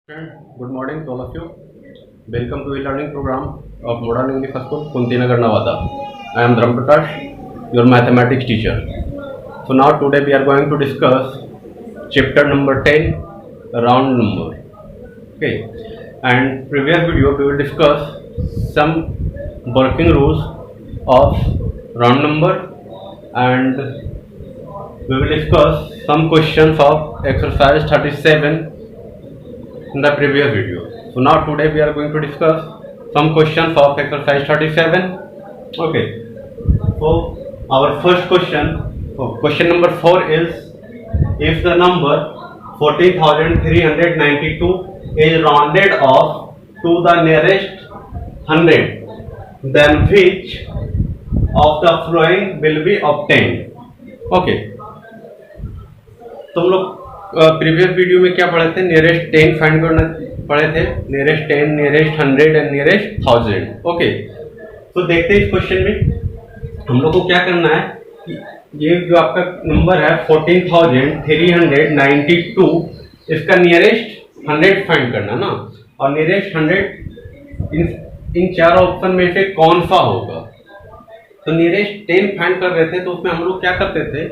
Good morning to all of you. Welcome to the learning program of Modern English School, Kuntinagar, Nevada. I am Dhram Prakash, your mathematics teacher. So now today we are going to discuss chapter number 10, round number. Okay. And previous video we will discuss some working rules of round number, and we will discuss some questions of exercise 37 in the previous video. So now today we are going to discuss some questions of exercise 37. Okay. So our first question, question number 4 is, if the number 14,392 is rounded off to the nearest 100, then which of the following will be obtained? Okay. तो हम लोग previous video में क्या पढ़े थे? Nearest 10 find करना पढ़े थे, nearest 10, nearest 100 and nearest 1000. Okay, तो देखते हैं इस क्वेश्चन में हम लोग को क्या करना है कि ये जो आपका नंबर है 14,392, इसका नियरेस्ट 100 फाइंड करना ना, और नियरेस्ट 100 इन चार ऑप्शन में से कौन सा होगा. तो नियरेस्ट 10 फाइंड कर रहे थे, तो उसमें हम लोग क्या करते थे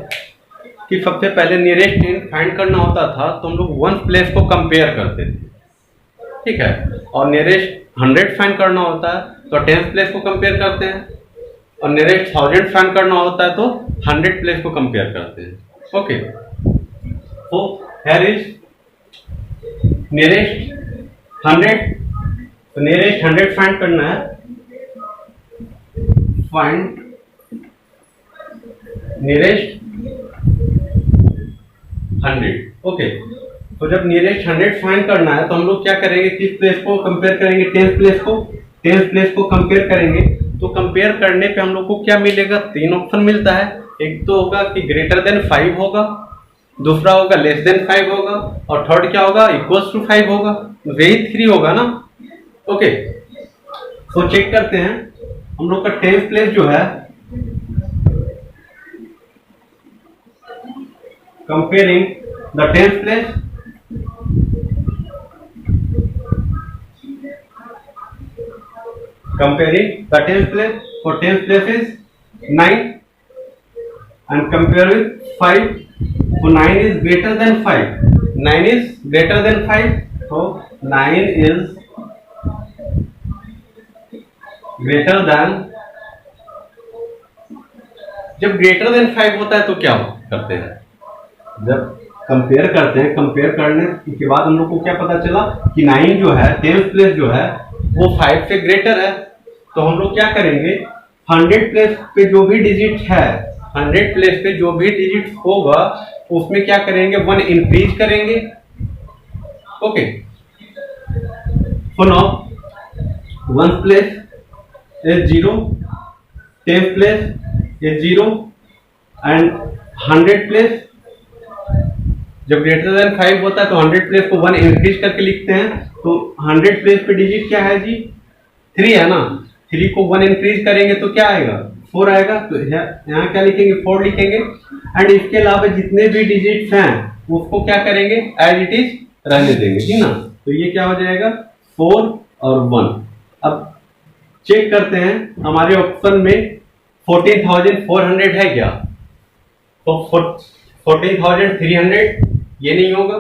कि सबसे पहले नियरेस्ट 10 फाइंड करना होता था तो हम लोग वन प्लेस को कंपेयर करते थे, ठीक है, और नियरेस्ट 100 फाइंड करना होता है तो 10th प्लेस को कंपेयर करते हैं, और नियरेस्ट 1000 फाइंड करना होता है तो 100 प्लेस को कंपेयर करते हैं. ओके, तो हियर इज नियरेस्ट 100. तो नियरेस्ट 100 फाइंड करना है, फाइंड नियरेस्ट 100. ओके, तो जब नियरेस्ट 100 फाइंड करना है तो हम लोग क्या करेंगे, किस प्लेस को कंपेयर करेंगे? 10th प्लेस को. 10th प्लेस को कंपेयर करेंगे तो कंपेयर करने पे हम लोग को क्या मिलेगा? 3 ऑप्शन मिलता है. एक तो होगा कि ग्रेटर देन 5 होगा, दूसरा होगा लेस देन 5 होगा, और थर्ड क्या होगा? इक्वल्स टू 5 होगा. वही 3 होगा ना. ओके, तो चेक करते हैं. हम लोग का 10th प्लेस जो है, comparing the 10th place, comparing the 10th place, for 10th place is 9 and compare with 5, so 9 is greater than 5. 9 is greater than 5, so 9 is greater than. जब ग्रेटर देन 5 होता है तो क्या करते हैं? जब कंपेयर करते हैं, कंपेयर करने के बाद हम लोग को क्या पता चला कि 9 जो है 10th प्लेस जो है वो 5 से ग्रेटर है. तो हम लोग क्या करेंगे, 100 प्लेस पे जो भी डिजिट है, 100 प्लेस पे जो भी डिजिट होगा उसमें क्या करेंगे? 1 इंक्रीज करेंगे. Okay, so now 1th place is 0, 10th place is 0 and 100 place जब ग्रेटर देन 5 होता है तो 100 प्लेस को 1 इंक्रीज करके लिखते हैं. तो 100 प्लेस पे डिजिट क्या है जी? 3 है ना. 3 को 1 इंक्रीज करेंगे तो क्या आएगा? 4 आएगा. तो यहाँ क्या लिखेंगे? 4 लिखेंगे. एंड इसके अलावा जितने भी डिजिट्स हैं उसको क्या करेंगे? एज इट इज रहने देंगे, ठीक ना. तो ये क्या हो जाएगा? 4 और 1. अब चेक करते हैं हमारे ऑप्शन में 14,400 है क्या? तो 14,300 ये नहीं होगा,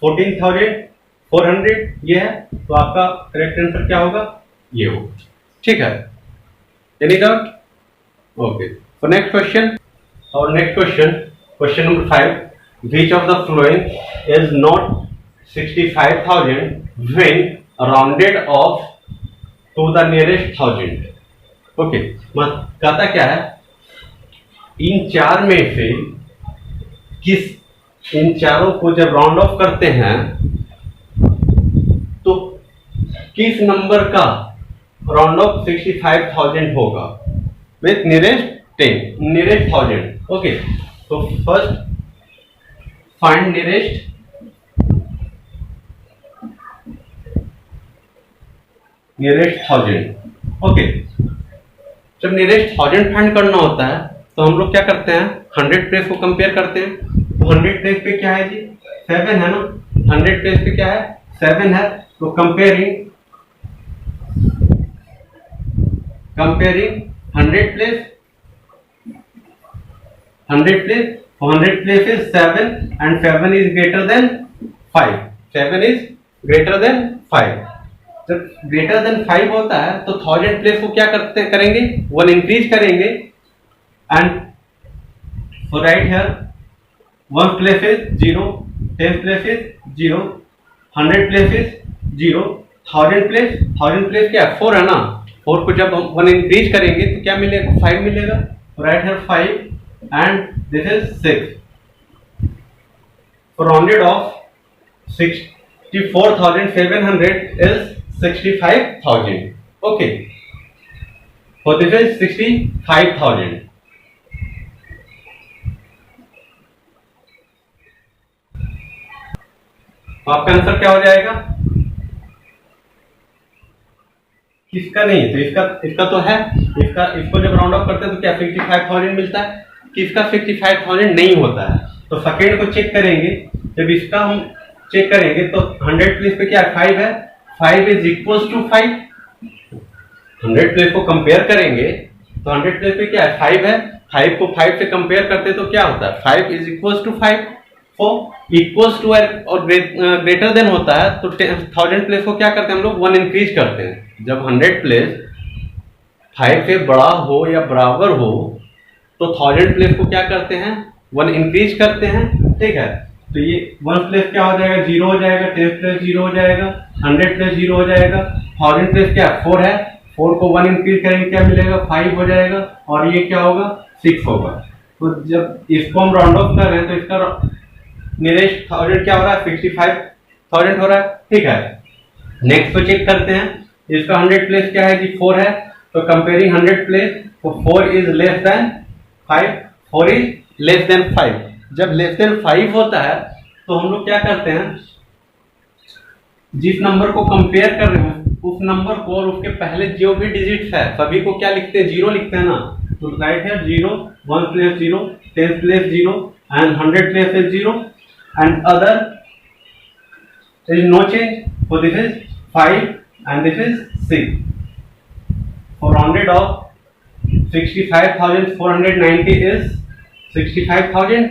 14,400 ये है. तो आपका करेक्ट आंसर क्या होगा? ये होगा, ठीक है. Any doubt? ओके, तो नेक्स्ट क्वेश्चन. और next question, question number 5, which of the following is not 65,000 when rounded off to the nearest 1000? Okay, कहता क्या है, इन चार में से इन चारों को जब राउंड ऑफ करते हैं तो किस नंबर का राउंड ऑफ 65,000 होगा? With nearest 10, nearest 1000. ओके, तो first find nearest nearest 1000. Okay, जब नियरेस्ट 1000 फाइंड करना होता है तो हम लोग क्या करते हैं? 100 प्लेस को कंपेयर करते हैं. तो 100 प्लेस पे क्या है जी? 7 है ना. 100 प्लेस पे क्या है? 7 है, तो comparing 100 place 100 place 100 place is 7 and 7 is greater than 5. 7 is greater than 5. जब ग्रेटर देन 5 होता है तो 1000 प्लेस को क्या करेंगे 1 इंक्रीज करेंगे and so right here 1 place is 0, 10 place is 0, 100 place is 0, 1000 place क्या 4 है ना. 4 को जब हम 1 इंक्रीज करेंगे तो क्या मिलेगा 5 मिलेगा. Right here 5 and this is 6. So rounded off 64,700 is 65,000. Okay, so this is 65,000. तो आपका आंसर क्या हो जाएगा. इसका नहीं तो इसका तो है. इसको जब राउंड ऑफ करते हैं तो क्या 55,000 मिलता है. कि इसका 55,000 नहीं होता है. तो सेकेंड को चेक करेंगे. जब इसका हम चेक करेंगे तो 100 प्लेस पे क्या 5 है. 5 इज इक्वल टू 5. 100 प्लेस को कंपेयर करेंगे तो 100 प्लेस पे क्या है 5 है. 5 को 5 से कंपेयर करते तो क्या होता है 5 is equal to 5. Equals to और ग्रेटर देन होता है तो 1000 प्लेस को क्या करते हैं हम लोग 1 इंक्रीज करते हैं. जब 100 प्लेस 5 से बड़ा हो या बराबर हो तो 1000 प्लेस को क्या करते हैं 1 इंक्रीज करते हैं. ठीक है, तो ये 1 प्लेस क्या हो जाएगा 0 हो जाएगा. 10 प्लेस 0 हो जाएगा. 100 प्लेस 0 हो जाएगा. 1000 प्लेस क्या 4 है. 4 को 1 इंक्रीज करेंगे क्या मिलेगा 5 हो जाएगा. और ये क्या होगा 6 होगा. तो जब इसको हम राउंड ऑफ कर रहे हैं तो इसका नियरेस्ट 1000 क्या हो रहा है 65,000 हो रहा है. ठीक है, नेक्स्ट को चेक करते हैं. इसका 100 प्लेस क्या है कि 4 है. तो कंपेयरिंग 100 प्लेस तो 4 is less than 5. 4 is less than 5. जब लेस देन 5 होता है तो हम लोग क्या करते हैं जिस नंबर को कंपेयर कर रहे हैं उस नंबर को और उसके पहले जो भी डिजिट्स है सभी को क्या लिखते हैं 0 लिखते हैं ना. तो राइट है 0, 1 place 0, 10 place 0 and 100 place is 0 and other there is no change. So this is 5 and this is 6. So rounded off 65,490 is 65,000.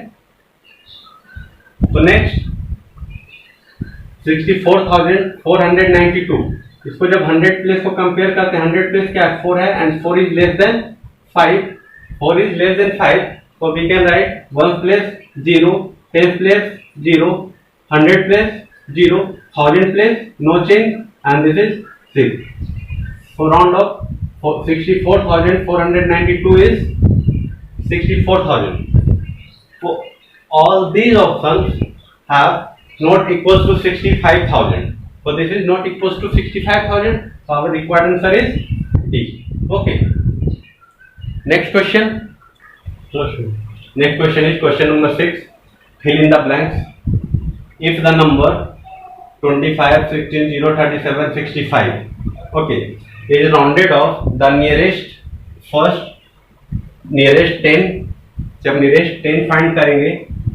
So next 64,492. इसको जब 100 प्लेस को कंपेयर करते हैं 100 प्लेस क्या है 4 है and 4 is less than 5. 4 is less than 5. So we can write 1 place 0, 10 place 0, 100 place 0, 1000 place no change and this is 6. So round up 64,492 is 64,000. So all these options have not equals to 65,000. So this is not equals to 65,000. So our required answer is D. Okay. Next question. Next question is question number 6. Fill in the blanks. If the number 25, 16, 0, 37, 65, okay, is rounded off the nearest 10. जब nearest 10 find करेंगे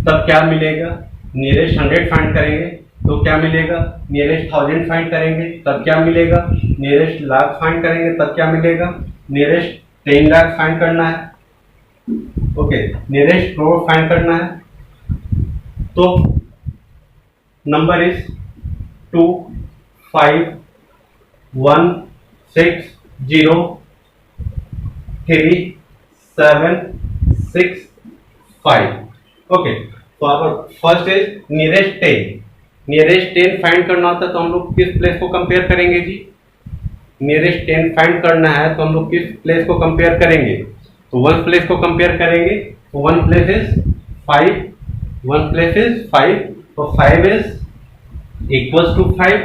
तब क्या मिलेगा. nearest 100 find करेंगे तो क्या मिलेगा. nearest 1000 find करेंगे तब क्या मिलेगा. nearest लाख फाइंड करेंगे तब क्या मिलेगा. nearest 10 लाख फाइंड करना है. ओके, nearest करोड़ फाइंड करना है. तो नंबर इज 2, 5, 1, 6, 0, 3, 7, 6, 5. ओके, तो आप first is nearest 10. Nearest 10 find करना होता है तो हम लोग किस प्लेस को कंपेयर करेंगे जी. नियरेस्ट 10 फाइंड करना है तो हम लोग किस प्लेस को कंपेयर करेंगे. तो 1 प्लेस को कंपेयर करेंगे. तो 1 place is 5. 1 place is 5, so 5 is equals to 5.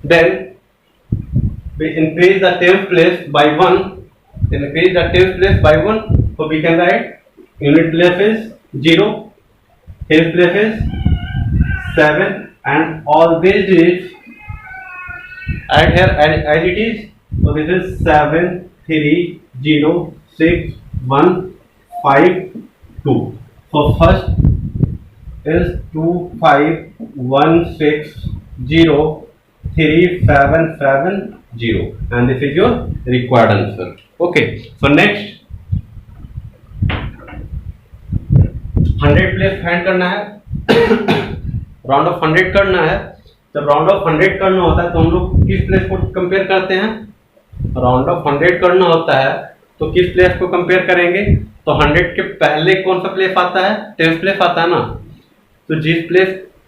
Then we increase the 10th place by 1. Increase the 10th place by 1, so we can write unit place is 0, 10th place is 7, and all these digits add here as it is. So this is 7, 3, 0, 6, 1, 5, 2. So first is 2, 5, 1, 6, 03770, and this is your required answer. Okay, so next 100 place find करना है, round of 100 करना है। जब round of 100 करना होता है तो हम लोग किस प्लेस को कंपेयर करते हैं? राउंड ऑफ 100 करना होता है तो किस प्लेस को कंपेयर करेंगे? तो 100 के पहले कौन सा प्लेस आता है? 10th प्लेस आता है ना। तो जिस प्लेस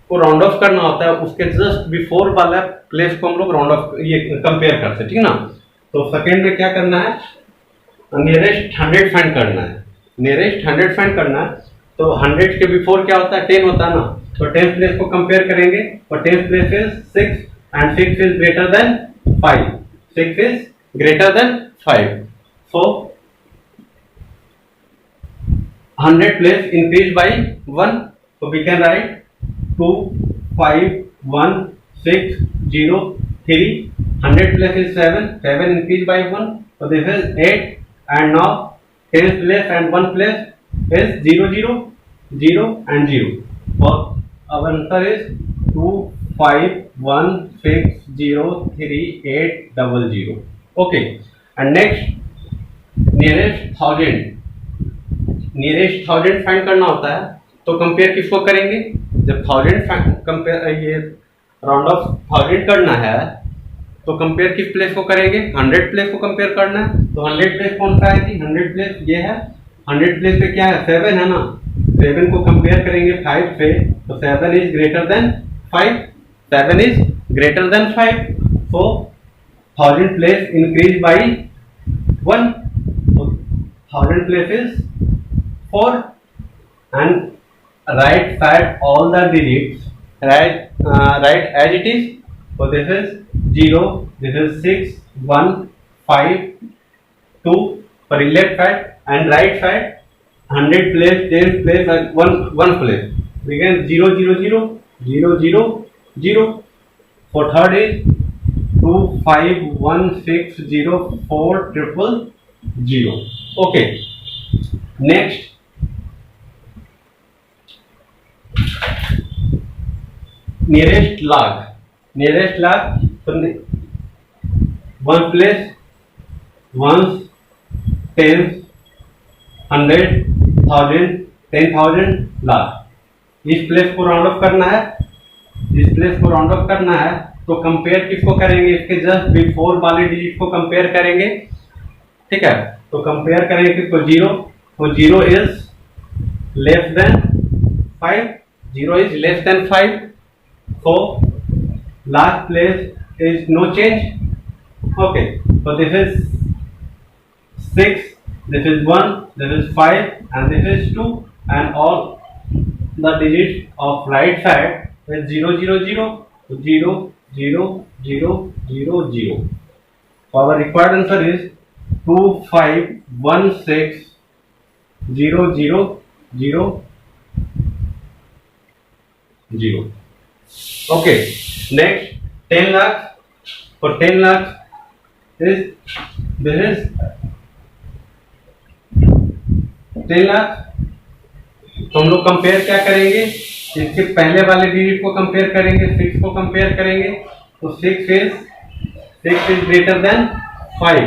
को राउंड ऑफ करना होता है उसके जस्ट बिफोर वाला प्लेस को हम लोग राउंड ऑफ ये कंपेयर करते हैं, ठीक ना। तो सेकेंड में क्या करना है? नियरेस्ट 100 फाइंड करना है। नियरेस्ट 100 फाइंड करना है तो 100 के बिफोर क्या होता है? 10 होता है ना। तो 10th प्लेस को कंपेयर करेंगे और 10th place is 6 and 6 is greater than 5। 6 is greater than 5। So 100 place increase by 1, so we can write 2 5 1 6 0 3। 100 plus is 7, 7 increased by 1, so this is 8, and now 10th place and 1 place is 0 0 0 and 0, so our answer is 2 5 1 6 0 3 8 0 0। Okay, and next nearest 1000, nearest 1000 find करना होता है तो compare किसको करेंगे? जब 1000 compare ये round of 1000 करना है तो कंपेयर किस प्लेस को करेंगे? 100 प्लेस को कंपेयर करना है। तो 100 प्लेस कौन सा है? 100 प्लेस ये है। 100 प्लेस पे क्या है? 7 है ना। 7 को कंपेयर करेंगे 5 से तो 7 is greater than 5। 7 is greater than 5, so 1000 place increase by 1, so 1000 place is 4, and write side all the digits, write as it is. So this is 0, this is 6 1 5 2 for left side, and right side 100 place 10 place and one place. We can 0 0 0 0 0 0. For third is 2 5 1 6 0 4 triple 0. Okay, next nearest log. Nearest log, so one place, ones, tens, 100, 1000, 10,000 log। इस place को round of करना है। इस place को round of करना है तो compare किसको करेंगे? इसके जस्ट बिफोर वाले डिजिट को कंपेयर करेंगे, ठीक है। तो कंपेयर करेंगे किसको? 0, तो 0 is less than 5, 0 is less than 5, so last place is no change. Okay, so this is 6, this is 1, this is 5, and this is 2, and all the digits of right side is 0 0 0 0 0 0 0 0. So our required answer is 2 5 1 6 0 0 0 0. Okay, next 10 lakhs. For 10 lakhs is this is 10 lakh. तो हम लोग compare क्या करेंगे? इसके पहले वाले digit को compare करेंगे, 6 को कंपेयर करेंगे। तो 6 is greater than 5,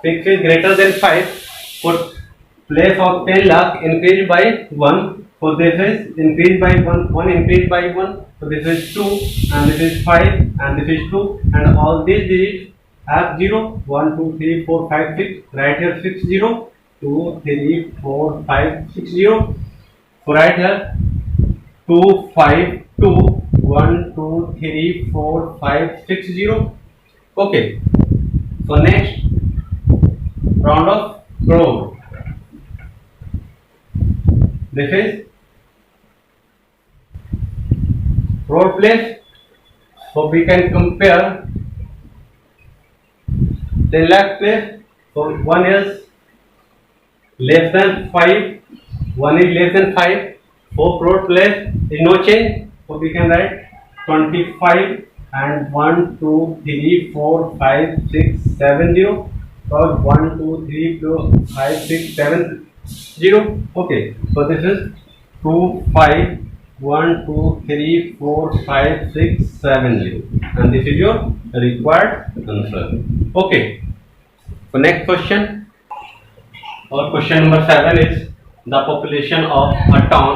6 is greater than 5। For place of 10 lakh increased by 1, so this is increased by 1 increased by 1, so this is 2, and this is 5, and this is 2, and all these digits have 0, 1 2 3 4 5 6, right here 6 0 2 3 4 5 6 0, so right here 2 5 2 1 2 3 4 5 6 0. Okay, so next round of crore. This is crore place, so we can compare 10 lakh place. So one is less than 5, one is less than 5, so crore place is no change, so we can write 25 and 1 2 3 4 5 6 7 0, so 1 2 3 4 5 6 7 0. Okay, so this is 2 5 1 2 3 4 5 6 7 0, and this is your required answer. Okay, so next question, or question number 7 is the population of a town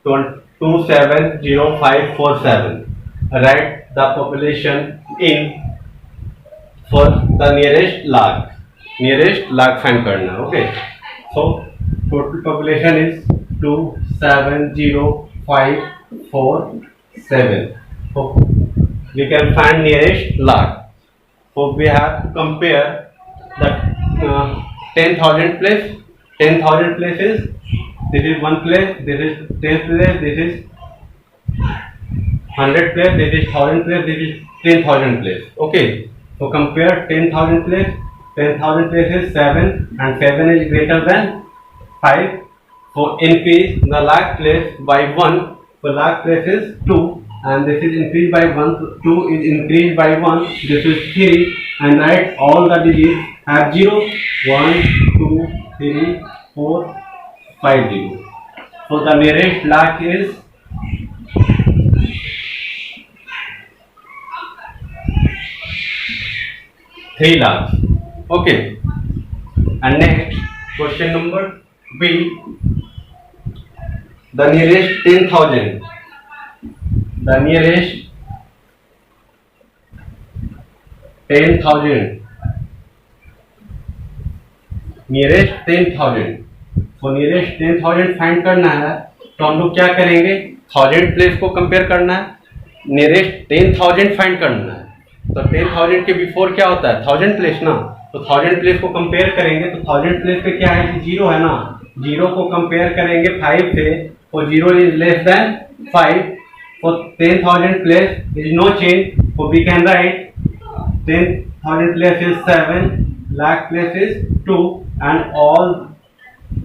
270547. Write the population in for the nearest lakh find करना. Okay, so total population is 270547. So we can find nearest lakh. So we have to compare the 10,000 place. 10,000 places. This is one place. This is 10 place. This is 100 place. This is 1,000 place. This is 10,000 place. Okay. So compare 10,000 place. 10,000 place is 7, and 7 is greater than 5. So increase the lakh place by 1. So lakh place is 2, and this is increased by 1. So 2 is increased by 1. This is 3, and write all the digits have 0. 1 2 3 4 5 0. So the nearest lakh is 3 lakhs. Okay, and next question number B, the nearest 10,000. The nearest 10,000. Nearest 10,000. तो nearest 10,000 find करना है, तो हम लोग क्या करेंगे, 1000 place को compare करना है, नियरेस्ट 10,000 फाइंड करना है. तो 10,000 के बिफोर क्या होता है, 1000 प्लेस ना. तो 1000 प्लेस को कंपेयर करेंगे, तो 1000 प्लेस पे क्या है कि 0 है ना. 0 को कंपेयर करेंगे 5 से, तो 0 इज लेस देन 5. तो 10,000 प्लेस इज नो चेंज. तो we can write 10,000 place is 7, lakh place is 2, and all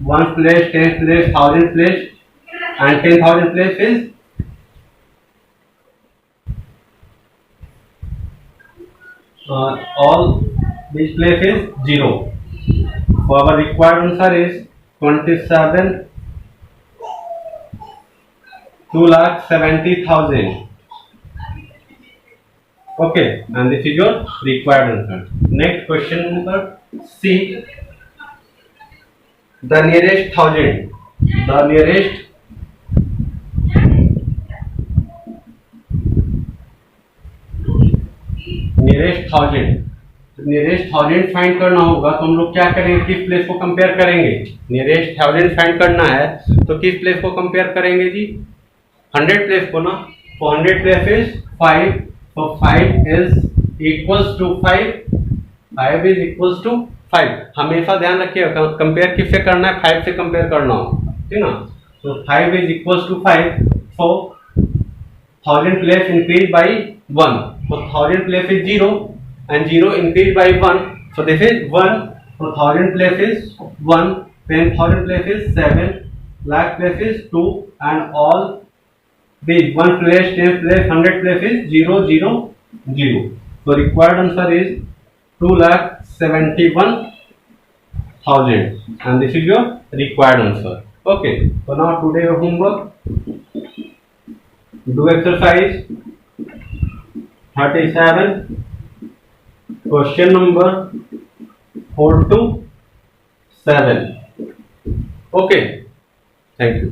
1 place, 10 place, 1000 place, and 10,000 place is all these place is 0. So our required answer is 2,70,000. Okay, and this is your required answer. Next question number C, the nearest 1,000. The nearest 1,000. Nearest 1000 find करना होगा, तो हम लोग क्या करेंगे, किस place को compare करेंगे. नियरेस्ट 1000 फाइंड करना है, तो किस प्लेस को कंपेयर करेंगे जी, 100 प्लेस को ना. तो 100 प्लेस इज 5. तो 5 is equals to 5. 5 is equals to 5. हमेशा ध्यान रखिएगा, कंपेयर किससे करना है, 5 से कंपेयर करना हो, ठीक ना. तो 5 is equals to 5. So 1000 place increase by 1. So 1000 place is 0, and 0 increased by 1. So this is 1. So 1000 place is 1. 10,000 place is 7. Lakh place is 2, and all these 1 place, 10 place, 100 place is 0, 0, 0. So required answer is 2,71,000, and this is your required answer. Okay. So now today your homework. Do exercise 37, question number 4 to 7. Okay, thank you.